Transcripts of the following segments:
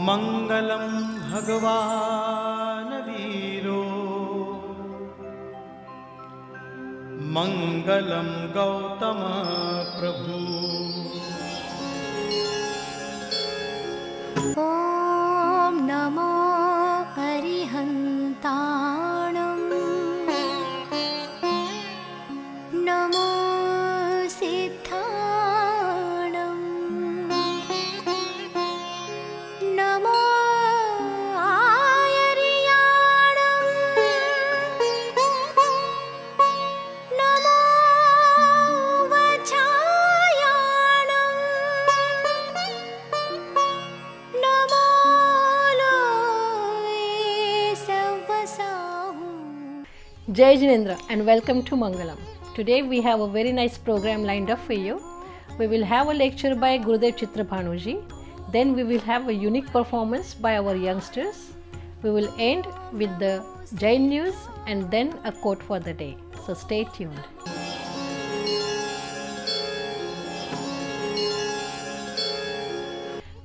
Mangalam Bhagavan Viro Mangalam Gautama Prabhu Om Namo Arihantanam Namo Siddhanam Namo Ayariyanam Namo Vachayanam Namo Loe Savvasahu. Jai Jinendra and welcome to Mangalam. Today we have a very nice program lined up for you. We will have a lecture by Gurudev Chitrabhanuji. Then we will have a unique performance by our youngsters. We will end with the Jain news and then a quote for the day. So stay tuned.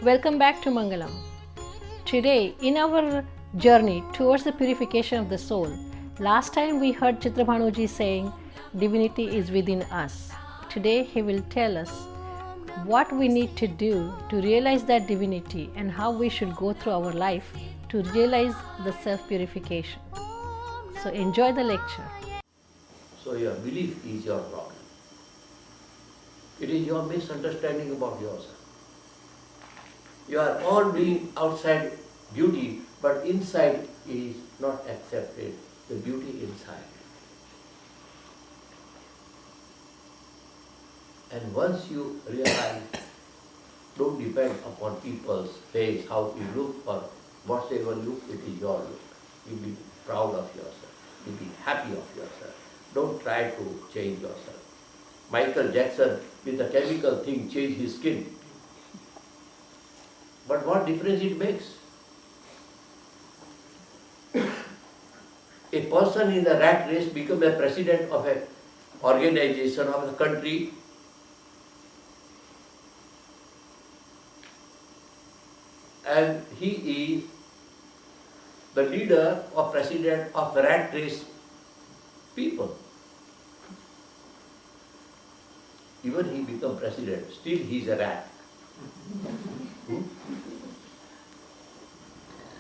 Welcome back to Mangalam. Today, in our journey towards the purification of the soul, last time we heard Chitrabhanuji saying, divinity is within us. Today he will tell us what we need to do to realize that divinity and how we should go through our life to realize the self-purification. So enjoy the lecture. So your belief is your problem. It is your misunderstanding about yourself. You are all doing outside beauty, but inside is not accepted, the beauty inside. And once you realize, don't depend upon people's face, how you look or whatever look, it is your look. You be proud of yourself. You be happy of yourself. Don't try to change yourself. Michael Jackson, with a chemical thing, changed his skin. But what difference it makes? A person in the rat race becomes a president of an organization of the country. And he is the leader or president of the rat race people. Even he becomes president, still he is a rat.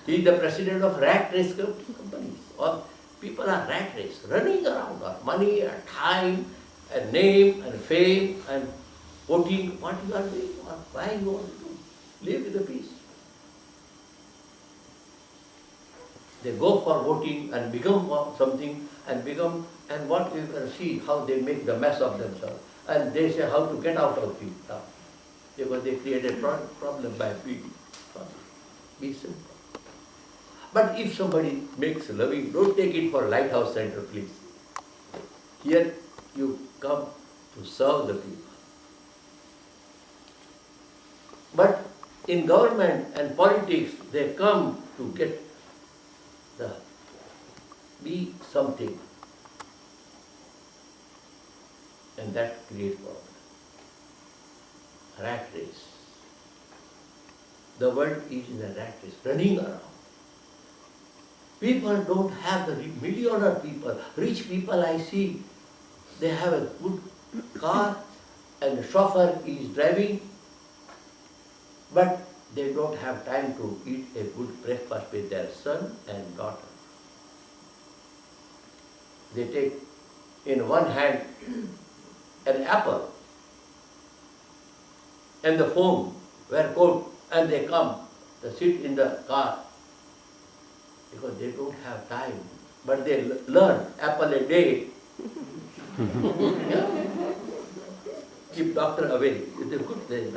He is the president of rat race companies. Or people are rat race, running around on money and time and name and fame and voting. What you are doing or why you want to do? Live with the peace. They go for voting and become something and what you can see how they make the mess of themselves. And they say how to get out of it now. Because they created problem by being be simple. But if somebody makes loving, don't take it for lighthouse center, please. Here you come to serve the people. But in government and politics, they come to get be something, and that creates problem. Rat race. The world is in a rat race, running around. People don't have the millionaire people, rich people I see, they have a good car and the chauffeur is driving, but they don't have time to eat a good breakfast with their son and daughter. They take in one hand an apple and the phone were cold and they come, they sit in the car because they don't have time. But they learn apple a day. Yeah. Keep doctor away. It's a good thing.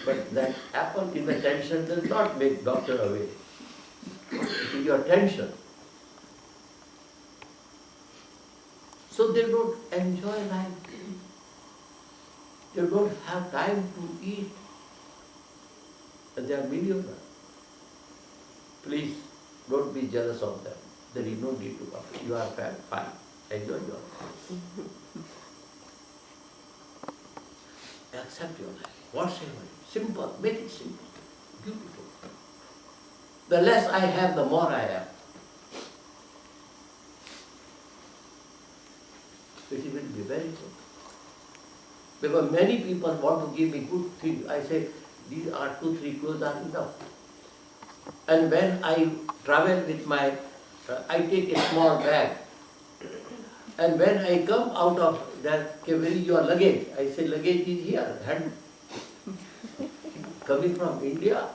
But that apple in the tension does not make doctor away. It is your tension. So they don't enjoy life. They don't have time to eat. And they are millionaires. Please don't be jealous of them. There is no need to come. You are fine. Enjoy your life. Accept your life, whatsoever. Simple, make it simple, beautiful. The less I have, the more I am. It will be very good. Because many people want to give me good things. I say, these are 2-3 clothes are enough. And when I travel with my, I take a small bag. And when I come out of that, okay, where is your luggage? I say, luggage is here. And coming from India,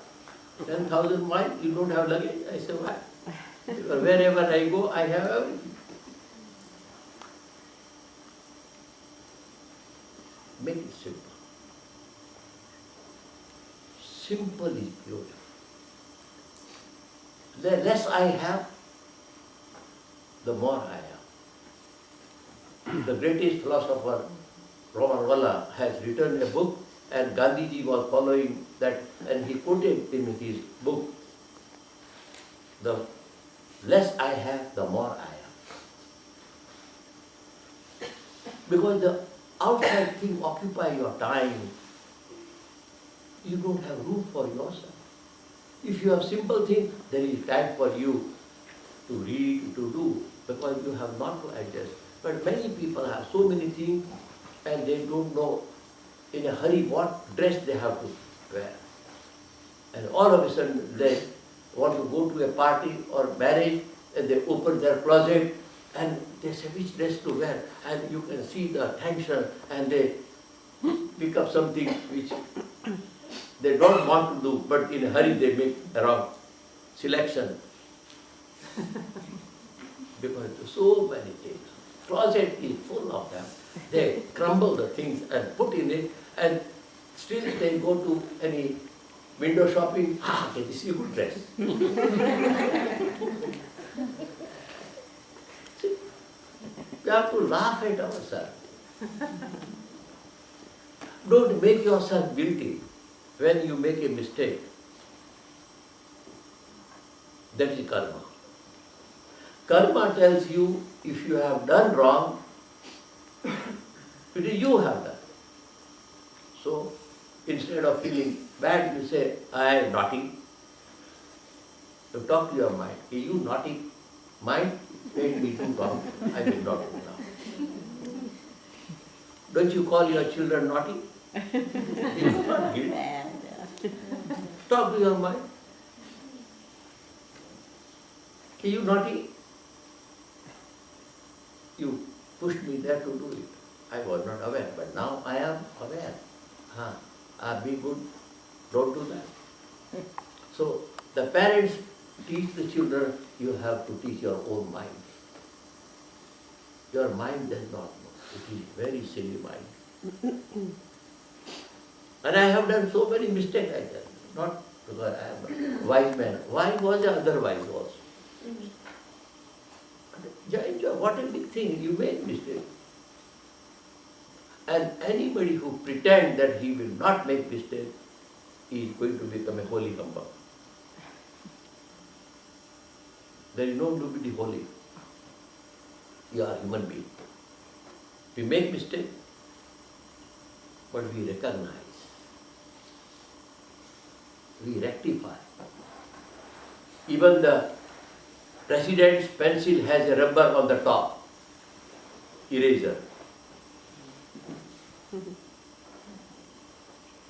10,000 miles, you don't have luggage? I say, why? Because wherever I go, I have everything. Make it simple. Simple is beautiful. The less I have, the more I am. The greatest philosopher, Roman Valla, has written a book, and Gandhiji was following that, and he quoted in his book, the less I have, the more I am. Because the outside things occupy your time, you don't have room for yourself. If you have simple things, there is time for you to read, to do, because you have not to adjust. But many people have so many things and they don't know in a hurry what dress they have to wear. And all of a sudden they want to go to a party or marriage and they open their closet and they say which dress to wear, and you can see the tension, and they pick up something which they don't want to do, but in a hurry they make a wrong selection. Because so many things. Closet is full of them. They crumble the things and put in it, and still they go to any window shopping, okay, this is a good dress. See, we have to laugh at ourselves. Don't make yourself guilty when you make a mistake. That is karma. Karma tells you if you have done wrong, it is you have done. So instead of feeling bad, you say, I am naughty. You talk to your mind. Are you naughty? Mind made me do wrong. I will not do now. Don't you call your children naughty? You are not guilty. Talk to your mind. Are you naughty? You pushed me there to do it. I was not aware, but now I am aware. Be good, don't do that. So the parents teach the children, you have to teach your own mind. Your mind does not know. It is very silly mind. And I have done so many mistakes like that. Not because I am a wise man. Why was I otherwise also? Jain, what a big thing, you made mistake. And anybody who pretends that he will not make mistake is going to become a holy humbug. There is no nobody holy. You are a human being. We make mistake, but we recognize. We rectify. Even the president's pencil has a rubber on the top, eraser.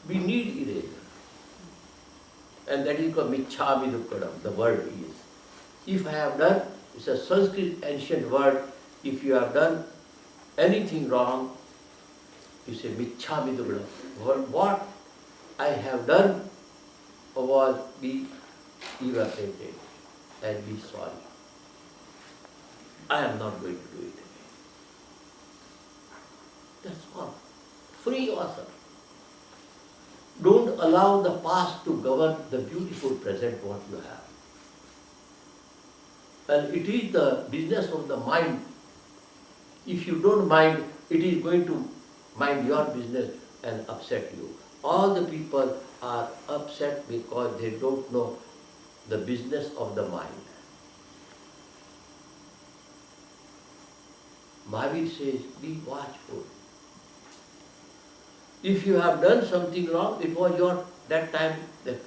We need eraser. And that is called michhami dukkadam, the word is. If I have done, it's a Sanskrit ancient word, if you have done anything wrong, you say michhami dukkadam. What I have done was be evaporated and be sorry. I am not going to do it again. That's all. Free yourself. Don't allow the past to govern the beautiful present what you have. And it is the business of the mind. If you don't mind, it is going to mind your business and upset you. All the people are upset because they don't know the business of the mind. Mahavir says, be watchful. If you have done something wrong, it was your, that time, the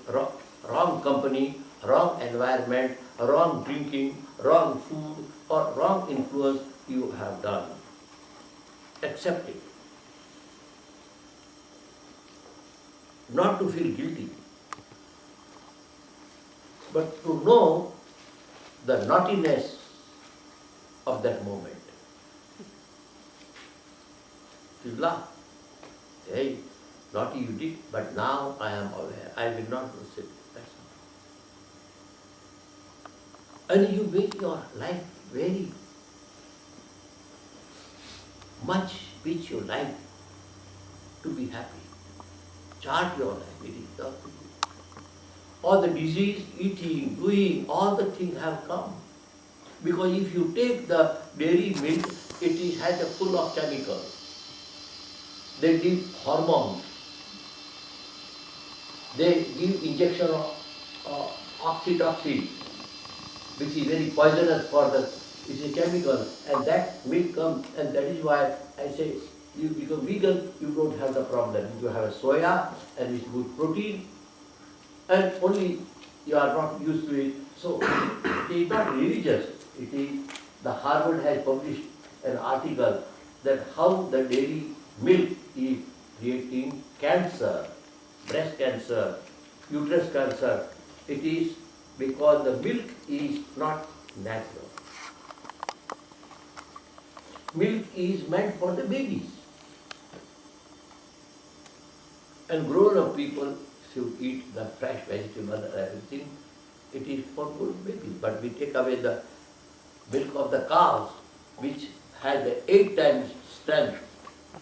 wrong company, wrong environment, wrong drinking, wrong food, or wrong influence you have done. Accept it. Not to feel guilty, but to know the naughtiness of that moment. You laugh. Hey, naughty you did, but now I am aware. I will not do it. That's all. And you make your life very much which you like to be happy. Chart your life. It is up to you. All the disease, eating, doing, all the things have come. Because if you take the dairy milk, it has a full of chemicals. They give hormones. They give injection of oxytocin, which is very poisonous for the, it's a chemical, and that milk comes, and that is why I say, you become vegan, you don't have the problem. You have a soya, and it's good protein, and only you are not used to it. So it is not religious. It is, the Harvard has published an article that how the dairy milk is creating cancer, breast cancer, uterus cancer. It is because the milk is not natural. Milk is meant for the babies. And grown-up people should eat the fresh vegetable and everything. It is for good babies. But we take away the milk of the cows, which has the 8 times strength,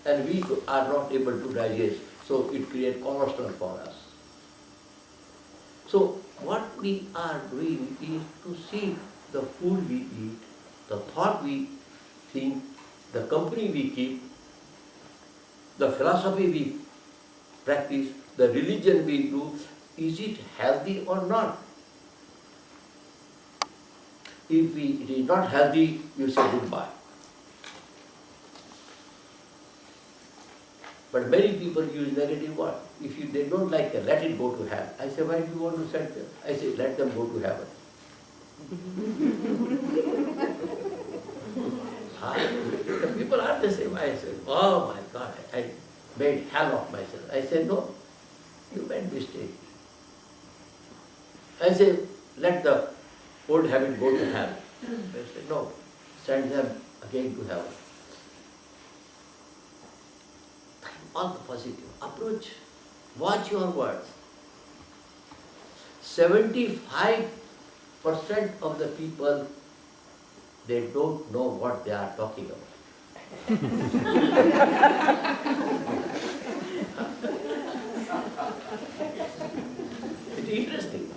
and we are not able to digest, so it creates cholesterol for us. So what we are doing is to see the food we eat, the thought we think, the company we keep, the philosophy we practice, the religion we do, is it healthy or not? If it is not healthy, you say goodbye. But many people use negative word. If they don't like it, let it go to hell. I say, why do you want to send them? I say, let them go to heaven. The people are the same. I say, oh my God, I made hell of myself. I say, no, you made mistake. I say, let the old habit go to hell. I say, no, send them again to heaven. All the positive approach. Watch your words. 75% of the people, they don't know what they are talking about. It's interesting.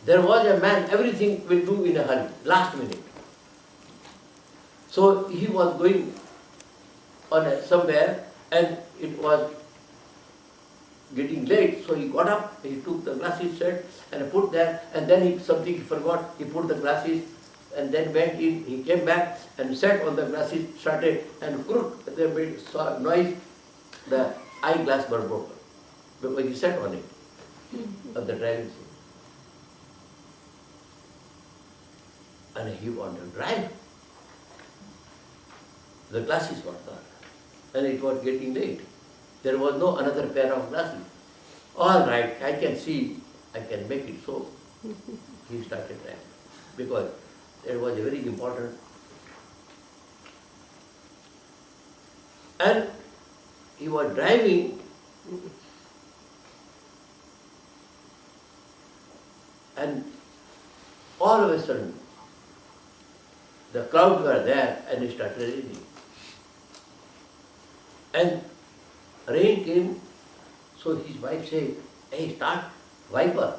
There was a man, everything will do in a hurry, last minute. So he was going on somewhere, and it was getting late, so he got up, he took the glasses set and put there, and then something he forgot, he put the glasses and then went in, he came back and sat on the glasses, started, and crook, they made noise, the eyeglass were broken, because he sat on it, on the driving seat. And he wanted to drive. The glasses were gone, and it was getting late. There was no another pair of glasses. All right, I can see, I can make it so. He started driving, because it was a very important. And he was driving, and all of a sudden, the crowds were there, and it started raining. And rain came, so his wife said, hey, start wiper.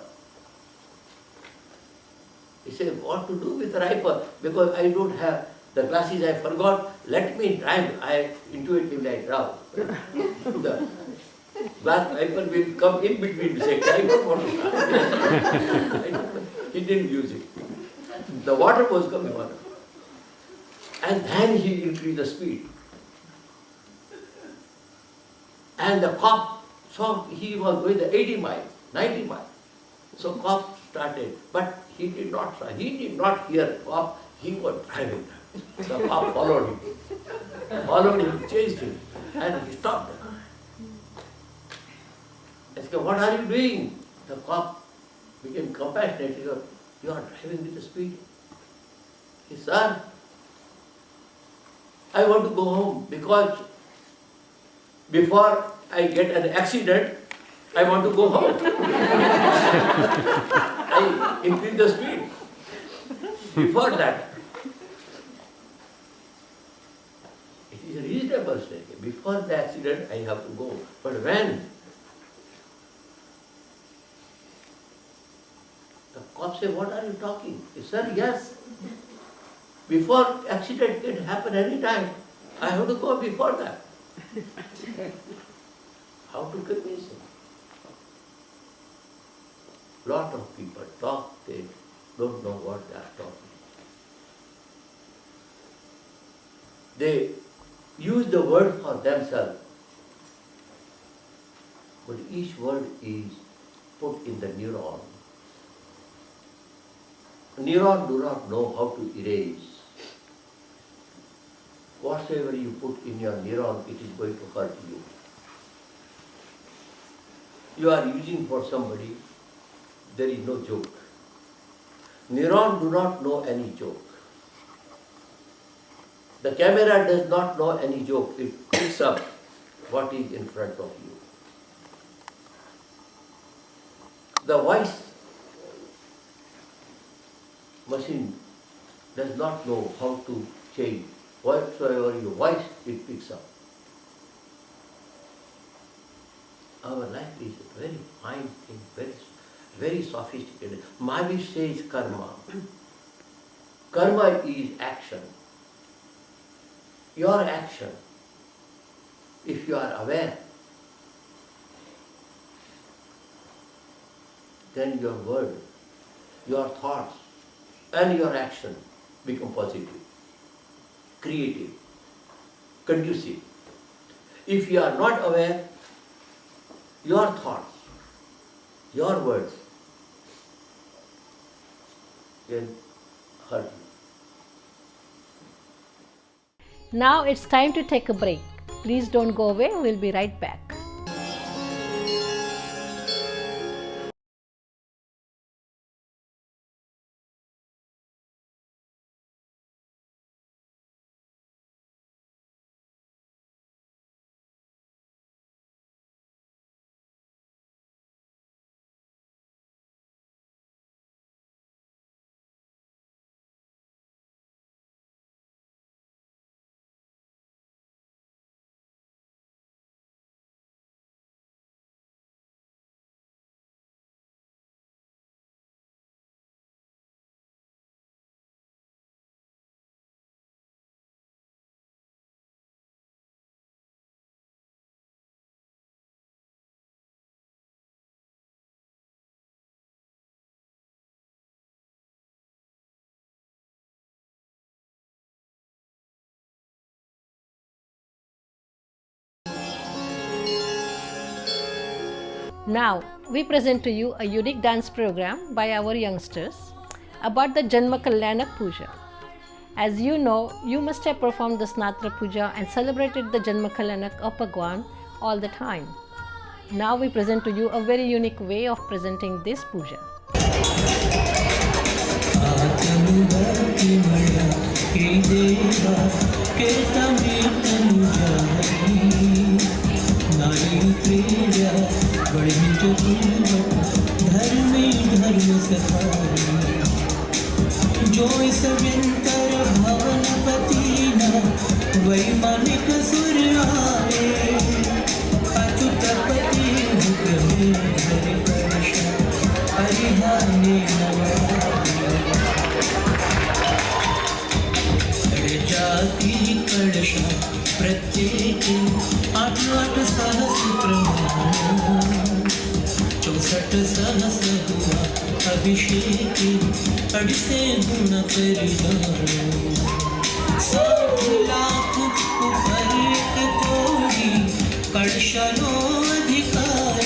He said, what to do with the wiper? Because I don't have the glasses, I forgot, let me drive. I intuitively I drive. The glass wiper will come in between. Say, I don't want to start. He didn't use it. The water was coming on. And then he increased the speed. And the cop saw he was going the 80 miles, 90 miles. So cop started, but he did not try. He did not hear cop. He was driving. The cop followed him, chased him, and he stopped. I said, "What are you doing?" The cop became compassionate. He said, "You are driving with the speed." He said, "Sir, I want to go home because before I get an accident, I want to go home." I increase the speed. Before that, it is a reasonable state. Before the accident, I have to go. But when the cop said, "What are you talking?" He said, "Sir, yes. Before accident can happen any time. I have to go before that." How to convince him? Lot of people talk, they don't know what they are talking. They use the word for themselves, but each word is put in the neuron. Neuron do not know how to erase. Whatever you put in your neuron, it is going to hurt you. You are using for somebody, there is no joke. Neuron do not know any joke. The camera does not know any joke. It picks up what is in front of you. The voice machine does not know how to change. Whatsoever you voice, it picks up. Our life is a very fine thing, very sophisticated. Mahavir says karma. Karma is action. Your action, if you are aware, then your word, your thoughts, and your action become positive, creative, conducive. If you are not aware, your thoughts, your words can hurt you. Now it's time to take a break. Please don't go away, we'll be right back. Now, we present to you a unique dance program by our youngsters about the Janma Kalyanak Puja. As you know, you must have performed the Snatra Puja and celebrated the Janma Kalyanak of Bhagwan all the time. Now we present to you a very unique way of presenting this puja. वैमानिक सूर्य आए अच्युतपति हुक्मे हरि परश हरिधाने जाति कळशा प्रत्येक 8 सहस्र प्रमाण 64 सहस्र हुआ अभिषेक अड़से गुण परिधान साठ लाख ऊपर एक कोड़ी कळशानो अधिकार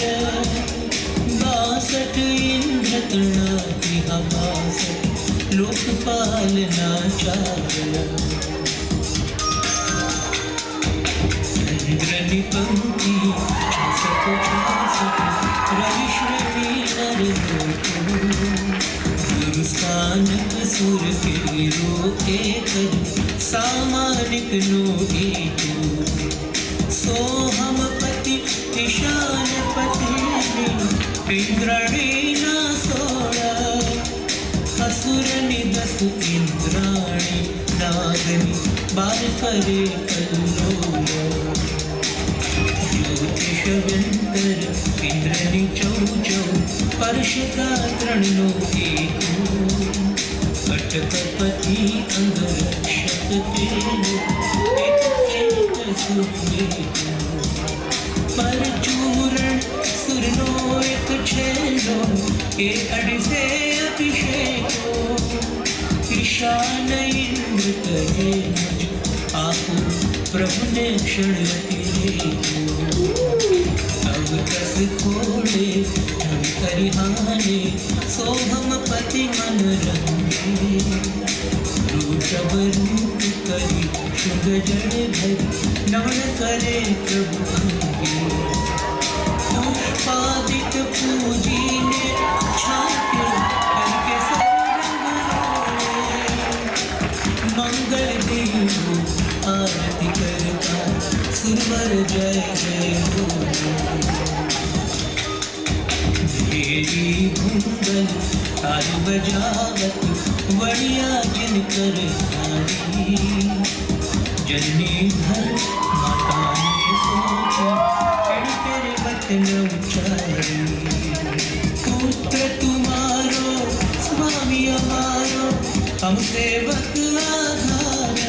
62 इंद्र तृणाती हा 62 लोकपालना चार इंद्रनी पंक्ति 66 रवि श्रेणी नर गुरुस्थानक सुर केरो एक सामानिक नो एको सोहम पति ईशान पति इंद्रणी ना सोड़ा असुरनि 10 इंद्राणी नागनी बार करे कल्लोला ज्योतिषवंतर इंद्रनि चौ परशुता 3 नो एको कटकपति अंगरक्षक तेलो एक सुमेलो परचूरण सुरनो एक छेलो के अडिसे अभिषेको ईशान इंद्र करे मुझ आपो प्रभु ने क्षण अब तस खोले धन करिहाने सोहम पति मन रंगे रूषभ रूप करी शुभ जड़ भरी नमन करे प्रभु अंगे पुष्पादिक पूजी ने छाटे करके मंगल देव आरती करता सुरवर जय जय हो मेरी भूंगल ताल बजावत बढ़िया जिन कर हारी जननी भर माता ने सोचा तेरे वचन उचारी पुत्र तुम्हारो स्वामी हमारो हम सेवक आधार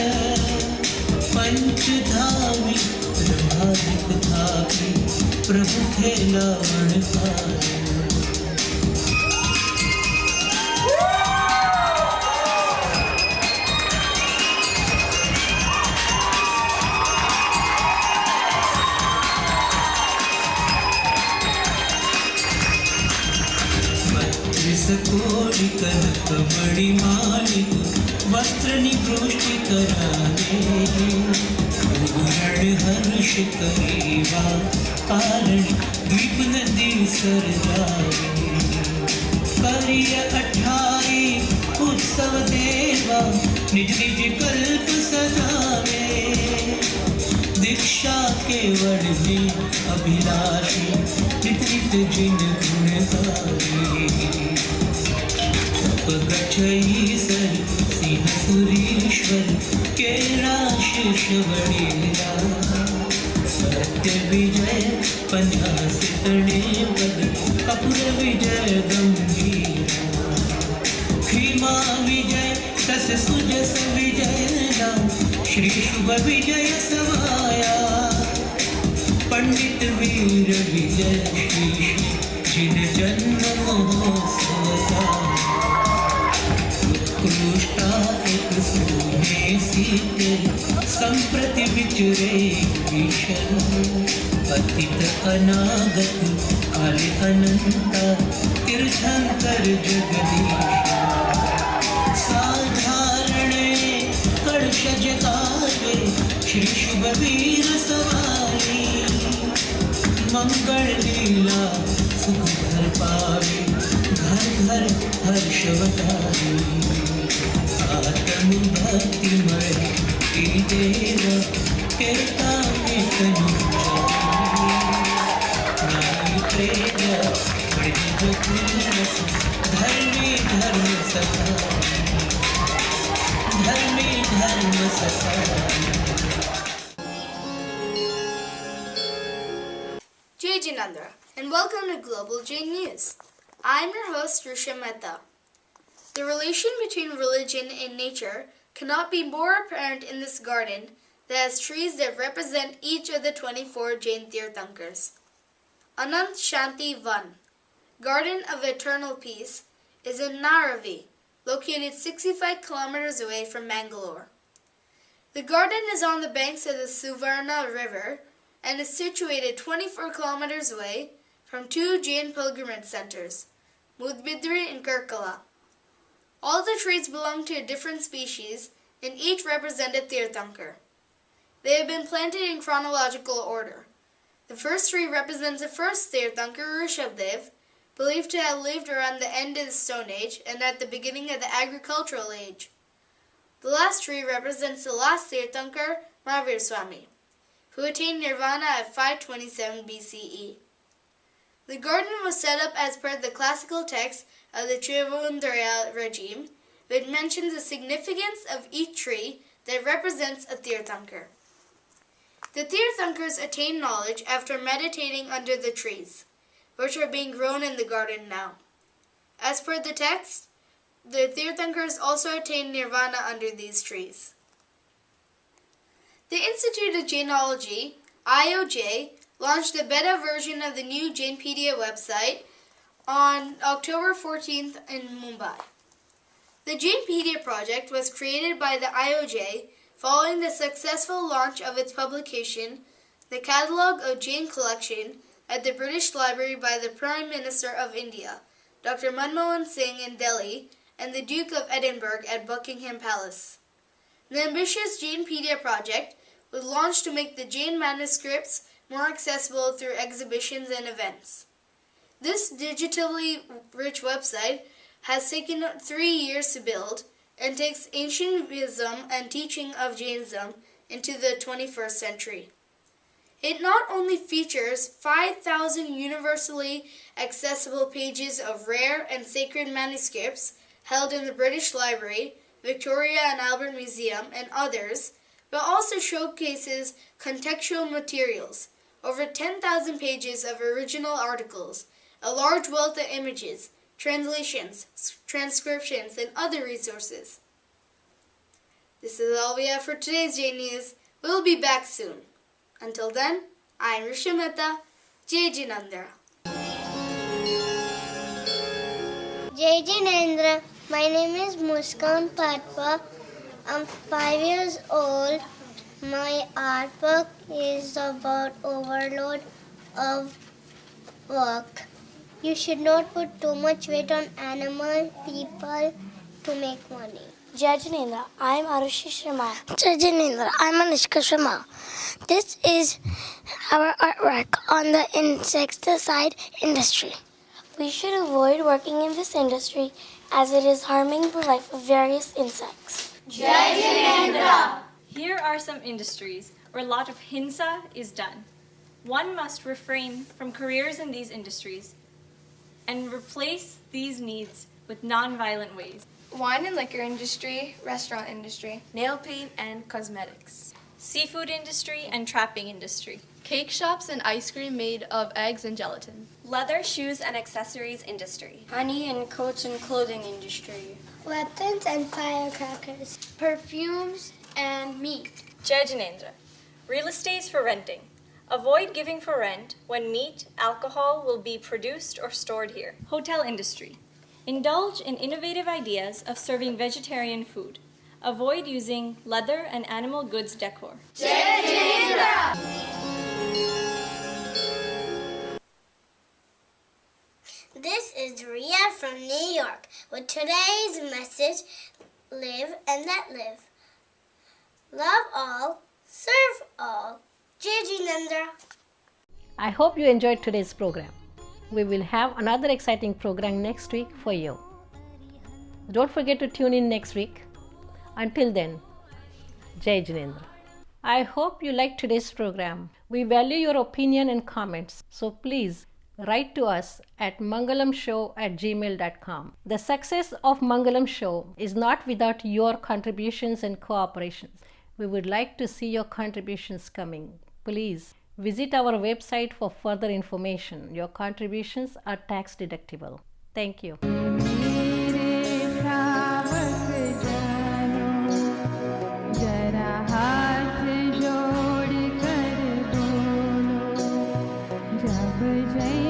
पंचधामी ब्रह्मादिक धामी प्रभु थे लावणकार कोटि कनक मणि मालिक वस्त्र निवृष्टि करावे पूर्ण हर्ष करेवा कारण द्वीप नदी सर जावे करिय 28 उत्सव देवा निज निज कल्प सजावे दीक्षा केवल में अभिलाषी नित नित जिन गुण गावे गच्छई सर सिंह सुरीश्वर केरा शीर्ष वडेरा सत्य विजय पंजास तणे पद कपूर विजय गंभीरा भीमा विजय तस सुजस विजय नाम श्री शुभ विजय समाया पंडित वीर विजय श्री जिन जन्म महोत्सव उत्कृष्टा एक सोने सीते संप्रति विचरे विषय अतीत अनागत काले अनंता तीर्थंकर जगदीश साधारण कलश जगावे श्री शुभ वीर सवारी मंगल लीला सुख घर पावे घर घर हर्ष वतारी आत्म भक्ति मय देव केता में तनु नाई प्रेम धर्मी धर्म सखा धर्मी धर्म सखा Jai Jinandra, and welcome to Global Jain News. I'm your host, Risha Mehta. The relation between religion and nature cannot be more apparent in this garden that has trees that represent each of the 24 Jain Tirthankars. Anant Shanti Van, Garden of Eternal Peace, is in Naravi, located 65 kilometers away from Mangalore. The garden is on the banks of the Suvarna River and is situated 24 kilometers away from two Jain pilgrimage centers, Mudbidri and Karkala. All the trees belong to a different species and each represent a Tirthankar. They have been planted in chronological order. The first tree represents the first Tirthankar, Rishabdev, believed to have lived around the end of the Stone Age and at the beginning of the agricultural age. The last tree represents the last Tirthankar, Mahavir Swami, who attained nirvana at 527 BCE. The garden was set up as per the classical text of the Trivandrya regime, which mentions the significance of each tree that represents a Tirthankar. The Tirthankars attain knowledge after meditating under the trees, which are being grown in the garden now. As per the text, the Tirthankars also attain nirvana under these trees. The Institute of Jainology, IOJ, launched a beta version of the new Jainpedia website on October 14th in Mumbai. The Jainpedia project was created by the IOJ following the successful launch of its publication, The Catalogue of Jain Collection, at the British Library by the Prime Minister of India, Dr. Manmohan Singh in Delhi, and the Duke of Edinburgh at Buckingham Palace. The ambitious Jainpedia project was launched to make the Jain manuscripts more accessible through exhibitions and events. This digitally rich website has taken 3 years to build and takes ancient wisdom and teaching of Jainism into the 21st century. It not only features 5,000 universally accessible pages of rare and sacred manuscripts held in the British Library, Victoria and Albert Museum, and others, but also showcases contextual materials, over 10,000 pages of original articles, a large wealth of images, translations, transcriptions, and other resources. This is all we have for today's Jain News. We'll be back soon. Until then, I'm Risha Mehta. Jai Jinendra. Jai Jinendra. My name is Muskan Patwa. I'm 5 years old. My art book is about overload of work. You should not put too much weight on animal, people to make money. Jai Janendra, I am Arushi Sharma. Jai Jinendra. I'm Anushka Sharma. This is our artwork on the insecticide industry. We should avoid working in this industry as it is harming the life of various insects. Here are some industries where a lot of hinsa is done. One must refrain from careers in these industries and replace these needs with non-violent ways. Wine and liquor industry, restaurant industry, Nail paint and cosmetics. Seafood industry and trapping industry. cake shops and ice cream made of eggs and gelatin, Leather, shoes and accessories industry. Honey and coats and clothing industry. Weapons and firecrackers. Perfumes and meat. Jai Janendra. Real estate for renting. Avoid giving for rent when meat, alcohol will be produced or stored here. Hotel industry. Indulge in innovative ideas of serving vegetarian food. Avoid using leather and animal goods decor. This is Ria from New York with today's message, live and let live. Love all, serve all. Jai Jinendra. I hope you enjoyed today's program. We will have another exciting program next week for you. Don't forget to tune in next week. Until then, Jai Jinendra. I hope you liked today's program. We value your opinion and comments, so please write to us at mangalamshow@gmail.com. The success of Mangalam Show is not without your contributions and cooperations. We would like to see your contributions coming. Please visit our website for further information. Your contributions are tax deductible. Thank you. जब जय